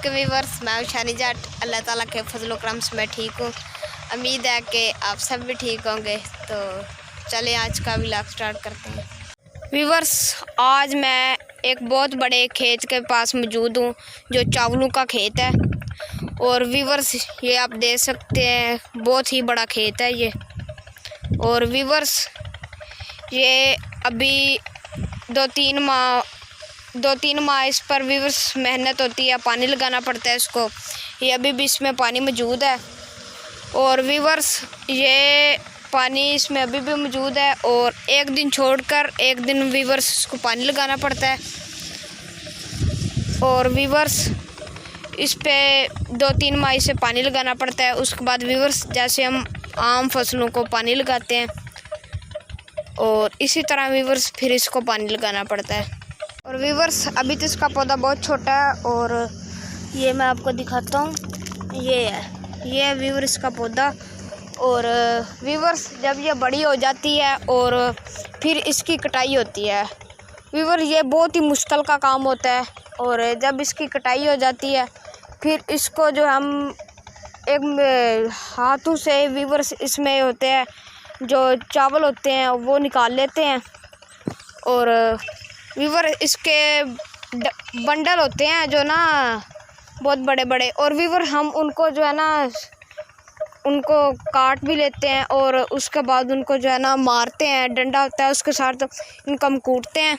अलैकुम व्यूअर्स, मैं हूं शानी जाट। अल्लाह ताला के फजल करम से मैं ठीक हूँ। उम्मीद है कि आप सब भी ठीक होंगे। तो चलिए आज का व्लॉग स्टार्ट करते हैं। व्यूअर्स, आज मैं एक बहुत बड़े खेत के पास मौजूद हूँ जो चावलों का खेत है। और व्यूअर्स, ये आप देख सकते हैं बहुत ही बड़ा खेत है ये। और व्यूअर्स, ये अभी दो तीन माह इस पर व्यूअर्स मेहनत होती है, पानी लगाना पड़ता है इसको। ये अभी भी इसमें पानी मौजूद है। और व्यूअर्स, ये पानी इसमें अभी भी मौजूद है और एक दिन छोड़कर एक दिन व्यूअर्स इसको पानी लगाना पड़ता है। और व्यूअर्स, इस पे 2-3 माह से पानी लगाना पड़ता है। उसके बाद व्यूअर्स, जैसे हम आम फसलों को पानी लगाते हैं और इसी तरह व्यूअर्स फिर इसको पानी लगाना पड़ता है। और व्यूअर्स, अभी तो इसका पौधा बहुत छोटा है और ये मैं आपको दिखाता हूँ। ये है व्यूअर्स का पौधा। और व्यूअर्स, जब ये बड़ी हो जाती है और फिर इसकी कटाई होती है। व्यूअर्स, ये बहुत ही मुश्किल का काम होता है। और जब इसकी कटाई हो जाती है फिर इसको जो हम एक हाथों से व्यूअर्स इसमें होते हैं जो चावल होते हैं वो निकाल लेते हैं। और व्यूअर, इसके बंडल होते हैं जो ना बहुत बड़े बड़े। और व्यूअर, हम उनको जो है ना उनको काट भी लेते हैं और उसके बाद उनको जो है ना मारते हैं। डंडा होता है उसके साथ इनको हम कूटते हैं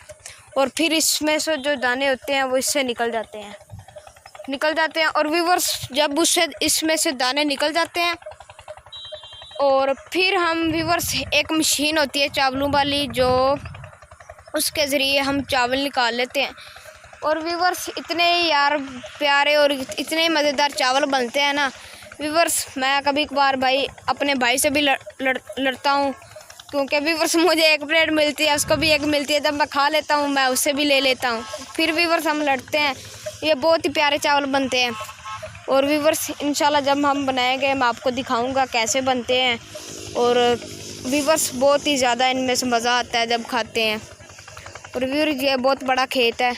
और फिर इसमें से जो दाने होते हैं वो इससे निकल जाते हैं। और व्यूअर्स, जब इसमें से दाने निकल जाते हैं और फिर हम व्यूअर्स, एक मशीन होती है चावलों वाली, जो उसके ज़रिए हम चावल निकाल लेते हैं। और व्यूअर्स, इतने यार प्यारे और इतने मज़ेदार चावल बनते हैं ना व्यूअर्स। मैं कभी कभार अपने भाई से भी लड़ता हूँ, क्योंकि व्यूअर्स मुझे एक प्लेट मिलती है, उसको भी एक मिलती है। जब मैं खा लेता हूँ मैं उससे भी ले लेता हूँ। फिर व्यूअर्स हम लड़ते हैं। ये बहुत ही प्यारे चावल बनते हैं। और व्यूअर्स, इंशाल्लाह जब हम बनाएंगे मैं आपको दिखाऊँगा कैसे बनते हैं। और व्यूअर्स, बहुत ही ज़्यादा इनमें से मज़ा आता है जब खाते हैं। और व्यूअर्स, ये बहुत बड़ा खेत है।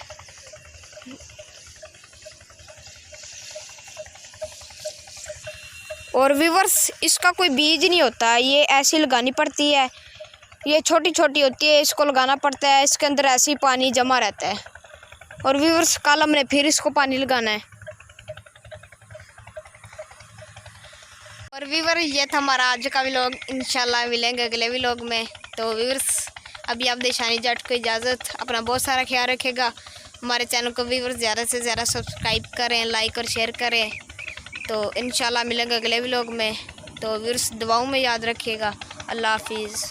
और व्यूअर्स, इसका कोई बीज नहीं होता, ये ऐसी लगानी पड़ती है। ये छोटी छोटी होती है, इसको लगाना पड़ता है। इसके अंदर ऐसे ही पानी जमा रहता है। और व्यूअर्स, कल हमने फिर इसको पानी लगाना है। और व्यूअर्स, ये था हमारा आज का व्लॉग। इंशाल्लाह मिलेंगे अगले व्लॉग में। तो व्यूअर्स, अभी आप शानी जाट को इजाज़त। अपना बहुत सारा ख्याल रखेगा। हमारे चैनल को व्यूअर्स ज़्यादा से ज़्यादा सब्सक्राइब करें, लाइक और शेयर करें। तो इंशाल्लाह मिलेंगे अगले व्लॉग में। तो व्यूअर्स, दुआओं में याद रखिएगा। अल्लाह हाफिज़।